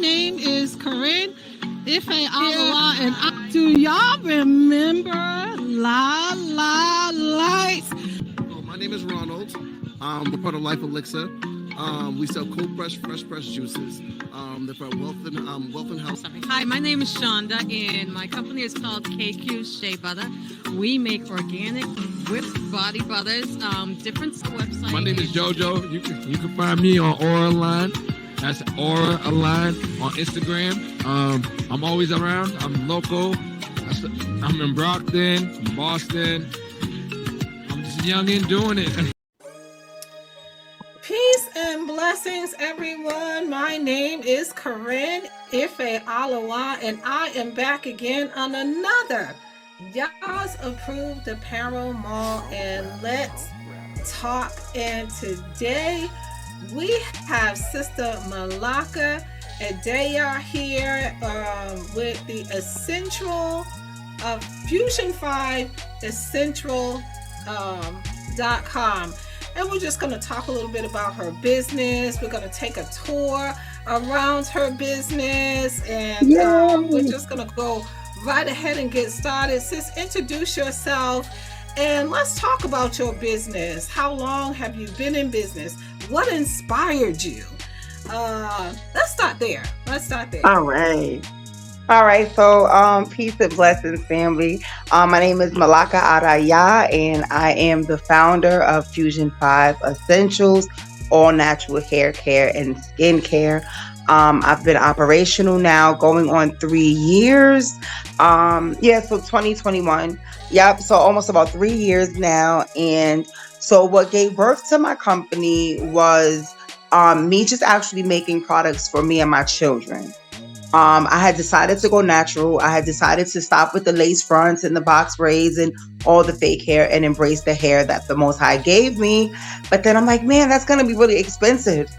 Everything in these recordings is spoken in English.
name is Corinne Ife Alawa, and do y'all remember La La Lights? My name is Ronald. We're part of Life Elixir. We sell cold fresh pressed juices. They're for Wealth and Health. Hi, my name is Shonda, and my company is called KQ Shea Butter. We make organic whipped body butters. Different websites. My name is JoJo. You can find me on Aura Align. That's Aura Align on Instagram. I'm always around. I'm local. I'm in Brockton, Boston. I'm just young and doing it. Peace and blessings, everyone. My name is Corinne Ife Alawa, and I am back again on another Y'all's Approved Apparel Mall and Let's Talk. And today we have Sister Malaka Adeya here with the Essential of Fusion5 Essentials.com. And we're just going to talk a little bit about her business. We're going to take a tour around her business. And we're just going to go right ahead and get started. Sis, introduce yourself and let's talk about your business. How long have you been in business? What inspired you? Let's start there. All right. So, peace and blessings, family. My name is Malaka Araya, and I am the founder of Fusion5 Essentials, all natural hair care and skin care. I've been operational now going on 3 years. So 2021. Yep. So almost about 3 years now. And so what gave birth to my company was me just actually making products for me and my children. I had decided to go natural. I had decided to stop with the lace fronts and the box braids and all the fake hair and embrace the hair that the Most High gave me. But then I'm like, man, that's going to be really expensive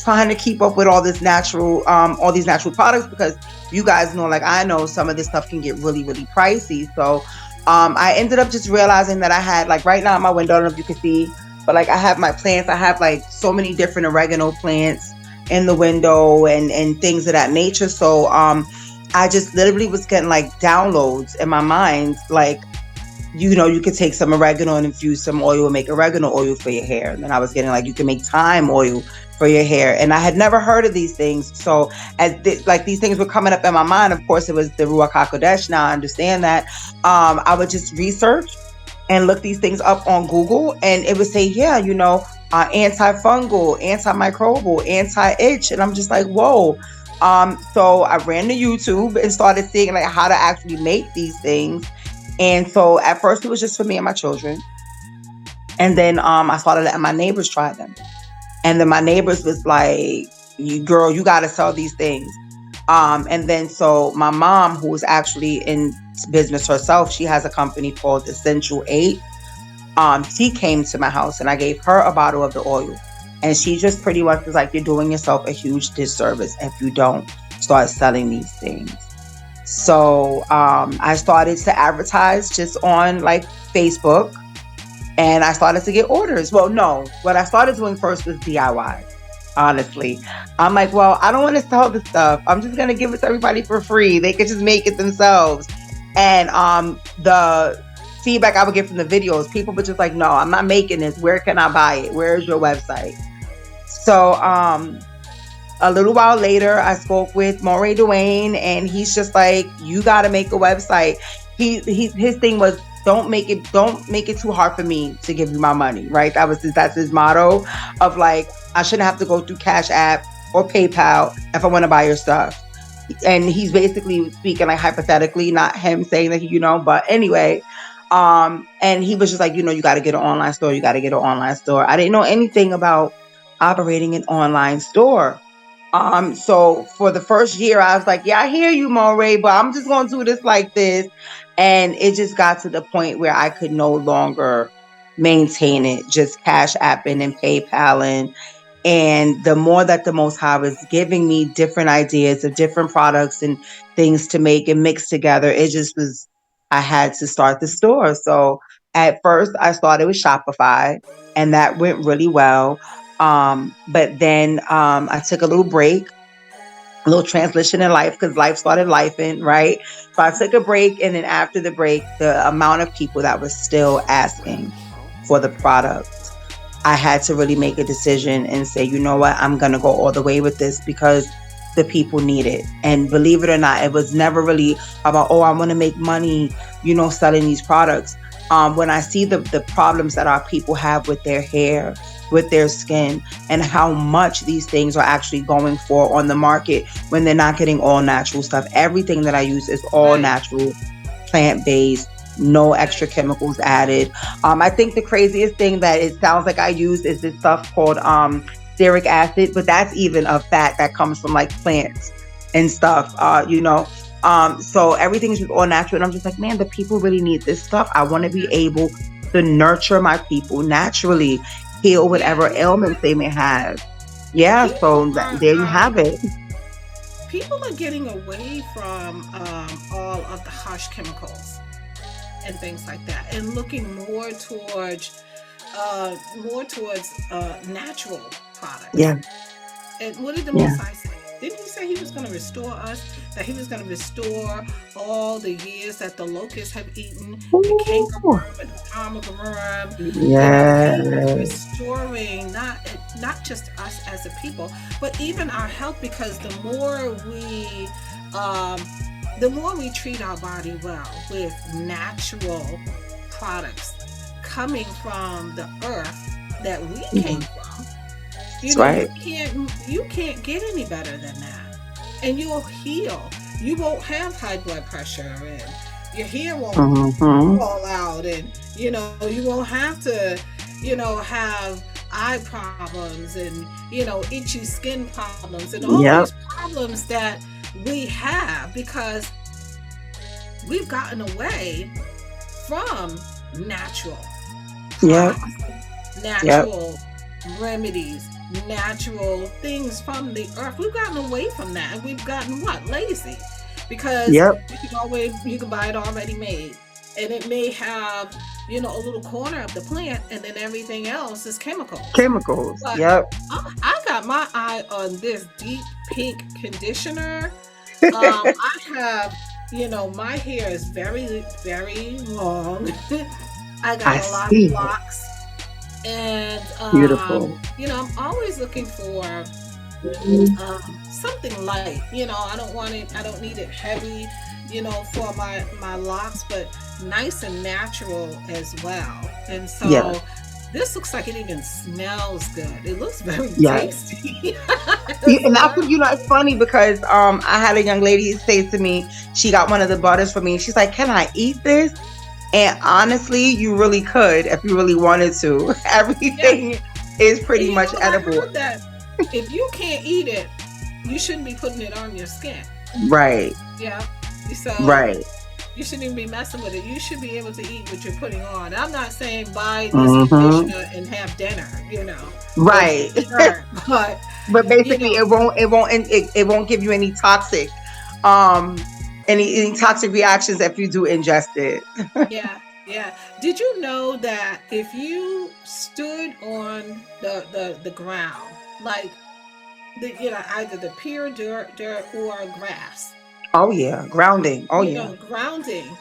trying to keep up with all these natural products, because you guys know, like I know, some of this stuff can get really, really pricey. So I ended up just realizing that I had, like right now in my window, I don't know if you can see, but like I have my plants. I have like so many different oregano plants in the window and things of that nature. So I just literally was getting like downloads in my mind, like, you could take some oregano and infuse some oil and make oregano oil for your hair. And then I was getting like, you can make thyme oil for your hair. And I had never heard of these things. So as these things were coming up in my mind, of course it was the Ruach HaKodesh. Now I understand that. I would just research and look these things up on Google, and it would say, antifungal, antimicrobial, anti-itch. And I'm just like, whoa. So I ran to YouTube and started seeing like how to actually make these things. And so at first it was just for me and my children. And then I started letting my neighbors try them. And then my neighbors was like, you got to sell these things. And then so my mom, who was actually in business herself, she has a company called Essential 8. She came to my house and I gave her a bottle of the oil. And she just pretty much was like, you're doing yourself a huge disservice if you don't start selling these things. So I started to advertise just on like Facebook, and I started to get orders. Well, no, what I started doing first was DIY. Honestly, I'm like, well, I don't want to sell the stuff. I'm just going to give it to everybody for free. They could just make it themselves. And the feedback I would get from the videos, people were just like, no, I'm not making this. Where can I buy it? Where's your website? So a little while later, I spoke with Moray Dwayne, and he's just like, you got to make a website. His thing was, don't make it too hard for me to give you my money, right? That's his motto of like, I shouldn't have to go through Cash App or PayPal if I want to buy your stuff. And he's basically speaking like hypothetically, not him saying that, but anyway. And he was just like, you got to get an online store. You got to get an online store. I didn't know anything about operating an online store. So for the first year, I was like, yeah, I hear you, Moray, but I'm just going to do this like this. And it just got to the point where I could no longer maintain it, just Cash Apping and PayPaling. And the more that the Most High was giving me different ideas of different products and things to make and mix together, it just was, I had to start the store. So at first I started with Shopify, and that went really well. But then I took a little break. A little transition in life because life started lifing, right? So I took a break, and then after the break, the amount of people that was still asking for the product, I had to really make a decision and say, you know what, I'm gonna go all the way with this because the people need it. And believe it or not, it was never really about, oh, I want to make money, selling these products. When I see the problems that our people have with their hair, with their skin, and how much these things are actually going for on the market when they're not getting all natural stuff. Everything that I use is all Right. natural, plant-based, no extra chemicals added. I think the craziest thing that it sounds like I use is this stuff called stearic acid, but that's even a fat that comes from like plants and stuff. So everything's just all natural, and I'm just like, man, the people really need this stuff. I want to be able to nurture my people naturally, heal whatever ailments they may have. Yeah, so People are there you have it. people are getting away from all of the harsh chemicals and things like that, and looking more towards natural products. Yeah, And what did the yeah. Most High say? Didn't he say he was going to restore us? That he was going to restore all the years that the locusts have eaten, the Ooh, cankerworm and the pomegranate. yeah, He is restoring not just us as a people, but even our health. Because the more we treat our body well with natural products coming from the earth that we came from, that's right. you can't get any better than that. And you'll heal. You won't have high blood pressure, and your hair won't Hmm. fall out, and you won't have to have eye problems, and itchy skin problems, and all Yep, these problems that we have because we've gotten away from natural yep, products, yep, natural remedies, natural things from the earth. We've gotten away from that, and we've gotten lazy, because yep, you can buy it already made, and it may have a little corner of the plant, and then everything else is chemicals. chemicals. But Yep. I got my eye on this deep pink conditioner. I have, my hair is very, very long. I I got a lot of see. locks, and Beautiful. I'm always looking for something light. I don't need it heavy, for my locks, but nice and natural as well. And Yeah. so this looks like it even smells good. It looks very Yes. tasty And as that's what, well. it's funny because I had a young lady say to me, she got one of the butters for me, and she's like, can I eat this? And honestly, you really could if you really wanted to. Yeah. Everything is And pretty much I edible. heard that if you can't eat it, you shouldn't be putting it on your skin. Right. Yeah. So Right. you shouldn't even be messing with it. You should be able to eat what you're putting on. I'm not saying buy this Hmm. conditioner and have dinner, for Right. dessert, but But you basically, know, it won't give you any toxic, um, any toxic reactions if you do ingest it. yeah, yeah. Did you know that if you stood on the ground, like either the pure dirt or grass, Oh yeah, grounding. Oh yeah. grounding,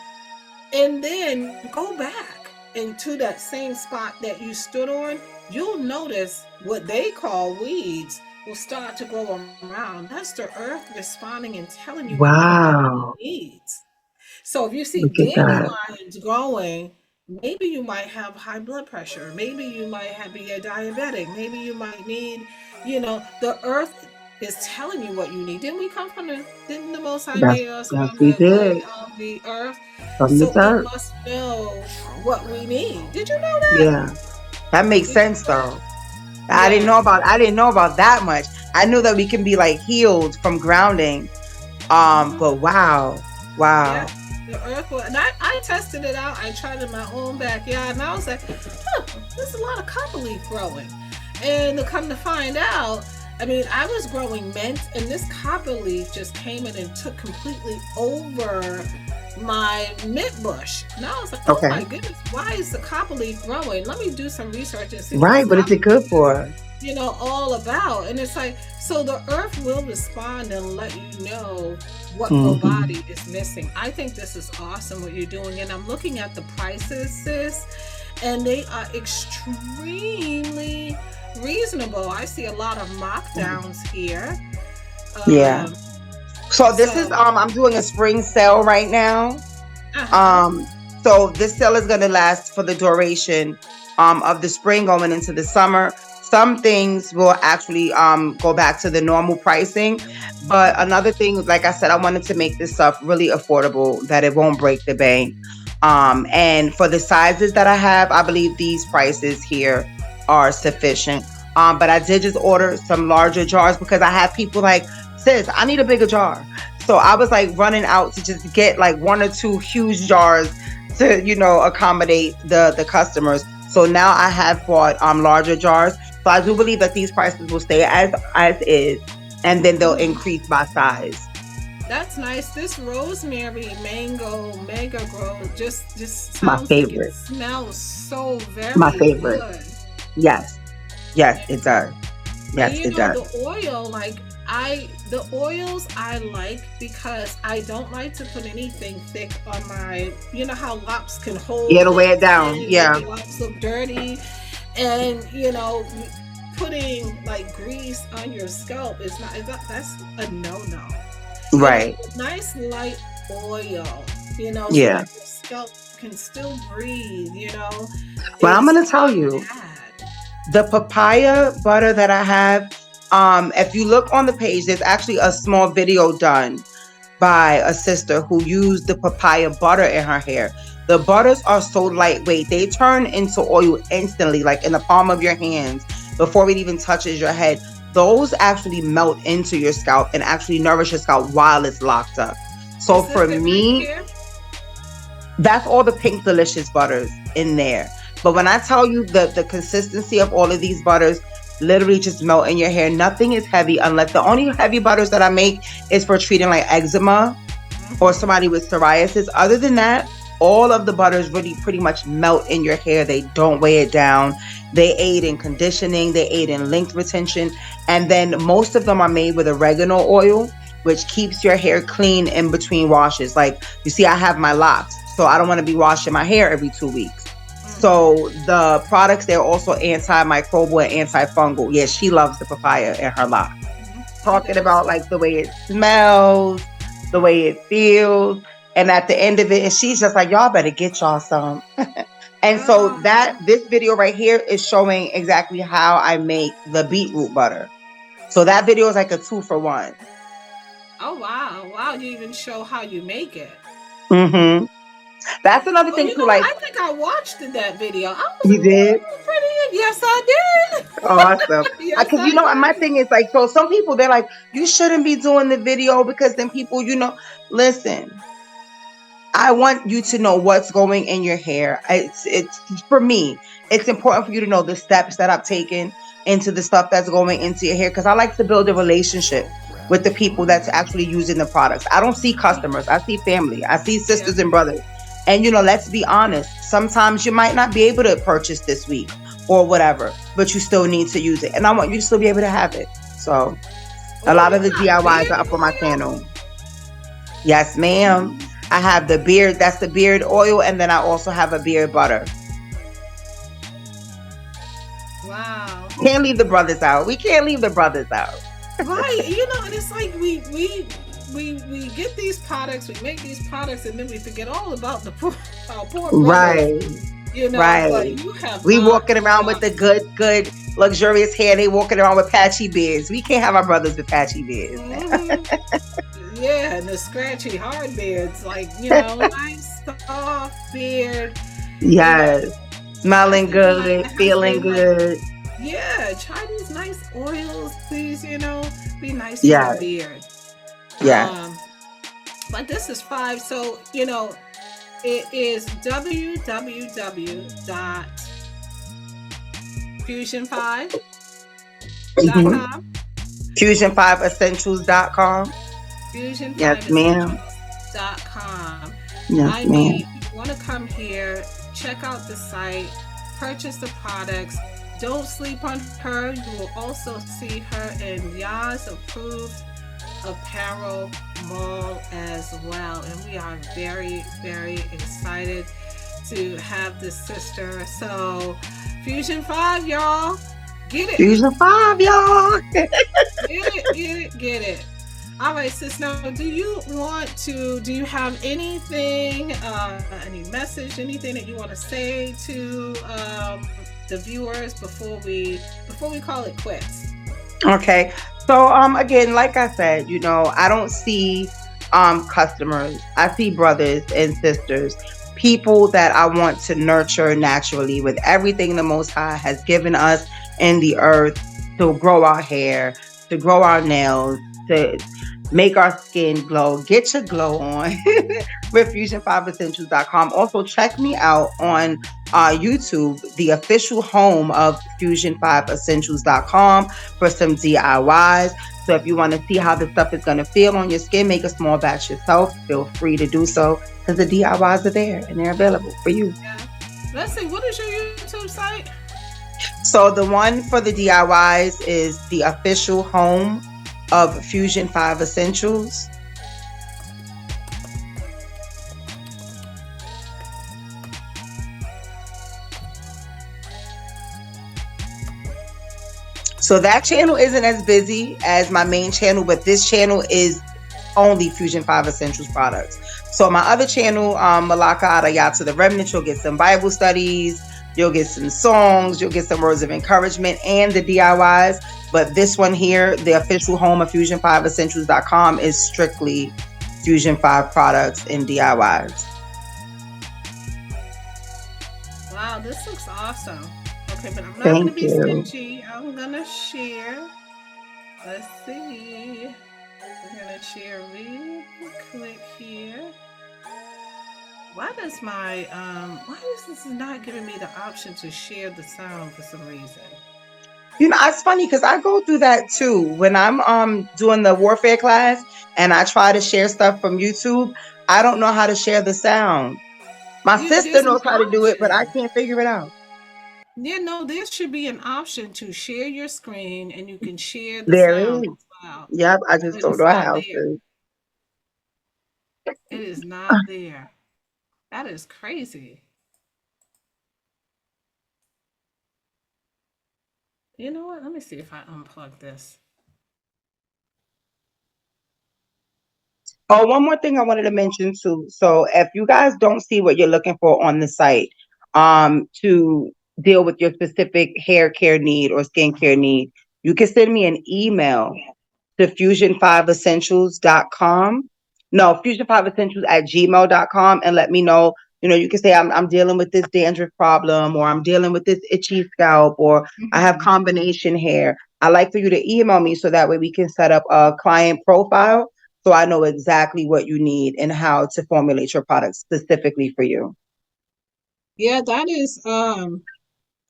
and then go back into that same spot that you stood on, you'll notice what they call weeds will start to grow around. That's the earth responding and telling you what it Wow. needs. So if you see Look at that. dandelions growing, maybe you might have high blood pressure. Maybe you might be a diabetic. Maybe you might need, the earth is telling you what you need. Didn't the Most High That's made us yes, from we the did clay of the earth? from the So we dirt. must know what we need. Did you know that? Yeah, that makes Did you sense know that? though. Yeah. I didn't know about that much. I knew that we can be like healed from grounding. Hmm. But wow, Yeah. wow. The earth will, and I tested it out. I tried it in my own backyard, and I was like, there's a lot of copper leaf growing. And to come to find out, I mean, I was growing mint, and this copper leaf just came in and took completely over my mint bush. And I was like, oh Okay. my goodness, why is the copper leaf growing? Let me do some research and see what Right. this What is copper it good leaf is. for? all about. And it's like, so the earth will respond and let you know what your Hmm. body is missing. I think this is awesome what you're doing. And I'm looking at the prices, sis, and they are extremely reasonable. I see a lot of mockdowns here. Yeah. Um, So this is so, I'm doing a spring sale right now. uh-huh. Um, so this sale is going to last for the duration of the spring going into the summer. Some things will actually go back to the normal pricing, but another thing, like I said, I wanted to make this stuff really affordable that it won't break the bank. And for the sizes that I have, I believe these prices here are sufficient. But I did just order some larger jars because I have people like, sis, I need a bigger jar. So I was like running out to just get like one or two huge jars to, accommodate the customers. So now I have bought larger jars. So I do believe that these prices will stay as is, and then they'll Mhm. increase by size. That's nice. This rosemary mango mega grow just My sounds like it favorite. smells so My very favorite. good. Yes. Yes, it does. And Yes, it does. the oil, like the oils I like because I don't like to put anything thick on my, how lops can hold Yeah, to weigh it down. and make Yeah. your lops look dirty. And, putting like grease on your scalp that's a no-no. Right. Nice light oil, so Yeah. that your scalp can still breathe, But I'm is gonna tell not you, bad. the papaya butter that I have, if you look on the page, there's actually a small video done by a sister who used the papaya butter in her hair. The butters are so lightweight, they turn into oil instantly, like in the palm of your hands, before it even touches your head. Those actually melt into your scalp and actually nourish your scalp while it's locked up. So Is this for it right me, here? that's all the Pink Delicious butters in there. But when I tell you the consistency of all of these butters literally just melt in your hair, nothing is heavy unless the only heavy butters that I make is for treating like eczema or Mhm. somebody with psoriasis. Other than that, all of the butters really pretty much melt in your hair. They don't weigh it down. They aid in conditioning, they aid in length retention. And then most of them are made with oregano oil, which keeps your hair clean in between washes. Like you see, I have my locks, so I don't want to be washing my hair every 2 weeks. Mhm. So the products, they're also antimicrobial and antifungal. Yeah, she loves the papaya in her locks, Mhm. Oh, talking there's. about like the way it smells, the way it feels. And at the end of it, and she's just like, y'all better get y'all some. And so Oh. this video right here is showing exactly how I make the beetroot butter. So that video is like a 2 for 1. Oh wow, wow! You even show how you make it. Hmm. That's another Oh, thing you too. know what? Like I think I watched that video. I was you did. pretty. Yes, I Awesome. did. Yes, Because I and my did. thing is like, so some people they're like, you shouldn't be doing the video because then people, listen. I want you to know what's going in your hair. It's for me. It's important for you to know the steps that I've taken into the stuff that's going into your hair because I like to build a relationship with the people that's actually using the products. I don't see customers. I see family. I see Yeah. sisters and brothers. And let's be honest. Sometimes you might not be able to purchase this week or whatever, but you still need to use it. And I want you to still be able to have it. So a Oh, lot you of the got DIYs beard are up on my oil? channel. Yes, ma'am. I have the beard, that's the beard oil, and then I also have a beard butter. Wow. Can't leave the brothers out. We can't leave the brothers out. Right. And it's like we get these products, we make these products, and then we forget all about the poor, our poor brothers. Right, But right. you have We not walking around with the good, luxurious hair. They walking around with patchy beards. We can't have our brothers with patchy beards hmm Yeah, and the scratchy hard beards, like, now. nice soft beard. You know, Yes. I Smelling think my good, feeling husband, like, good. yeah, try these nice oils, please, be nice to your Yes, beard. yes. Um, but this is five, so it is Mm-hmm. www.fusion5.com. Fusion5Essentials.com. Yes, ma'am. fusion5essentials.com. Yes, I ma'am. mean, if you want to come here, check out the site, purchase the products. don't sleep on her. You will also see her in Yas Approved Apparel Mall as well. And we are very, very excited to have this sister. So, Fusion 5, y'all, get it. Fusion 5, y'all. Get it, get it, get it. All right, sis. Now, do you have anything, any message, anything that you want to say to the viewers before we call it quits? Okay. So again, like I said, I don't see customers. I see brothers and sisters, people that I want to nurture naturally with everything the Most High has given us in the earth to grow our hair, to grow our nails, to make our skin glow. Get your glow on with fusion5essentials.com. Also, check me out on YouTube, the official home of fusion5essentials.com, for some DIYs. So if you want to see how the stuff is going to feel on your skin, make a small batch yourself. Feel free to do so because the DIYs are there and they're available for you. Yeah. Let's see, what is your YouTube site? So the one for the DIYs is the official home of Fusion5 Essentials. So that channel isn't as busy as my main channel, but this channel is only Fusion5 Essentials products. So my other channel, Malaka Adayat to the Remnant, you'll get some Bible studies, you'll get some songs, you'll get some words of encouragement and the DIYs. But this one here, the official home of fusion5essentials.com, is strictly Fusion 5 products and DIYs. Wow, this looks awesome. Okay, but I'm not Thank going to be you. stingy. I'm going to share. Let's see. We're going to share real quick here. Why is this not giving me the option to share the sound for some reason? It's funny because I go through that too. When I'm doing the warfare class and I try to share stuff from YouTube, I don't know how to share the sound. My sister There's an knows how to do it, but I option. can't figure it out. Yeah, no, there should be an option to share your screen and you can share the There sound is. as well. Yep, I just But don't it's know not how there. to. It is not there. That is crazy. You know what? Let me see if I unplug this. Oh, one more thing I wanted to mention too. So if you guys don't see what you're looking for on the site, to deal with your specific hair care need or skincare need, you can send me an email to fusion5essentials.com. No, fusion5essentials at gmail.com, and let me know. You can say I'm dealing with this dandruff problem, or I'm dealing with this itchy scalp, or I have combination hair. I like for you to email me so that way we can set up a client profile so I know exactly what you need and how to formulate your product specifically for you. Yeah, that is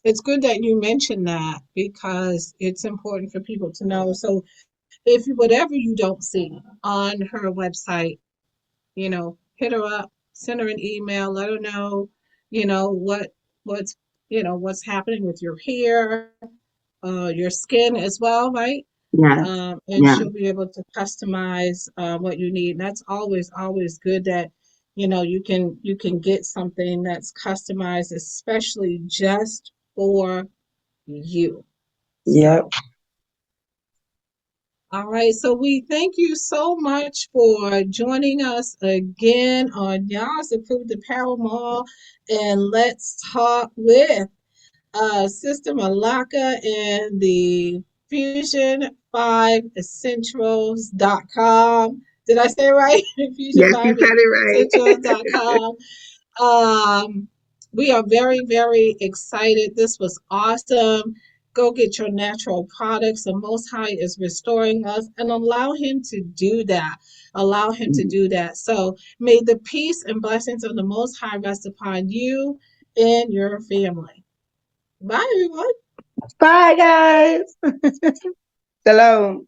it's good that you mentioned that because it's important for people to know. So if whatever you don't see on her website, hit her up, send her an email, let her know, what's what's happening with your hair, your skin as well, right? Yes, And yes, she'll be able to customize what you need. And that's always good that you can get something that's customized, especially just for you. yep. So, all right. So we thank you so much for joining us again on Y'all's Approved Apparel Mall, and let's talk with Sister Malaka and the Fusion5Essentials.com. Did I say it right? Yes, you said it right. Fusion5Essentials.com. Um, we are very, very excited. This was awesome. Go get your natural products. The Most High is restoring us and allow Him to do that. Allow Him to do that. So may the peace and blessings of the Most High rest upon you and your family. Bye, everyone. Bye, guys. Shalom.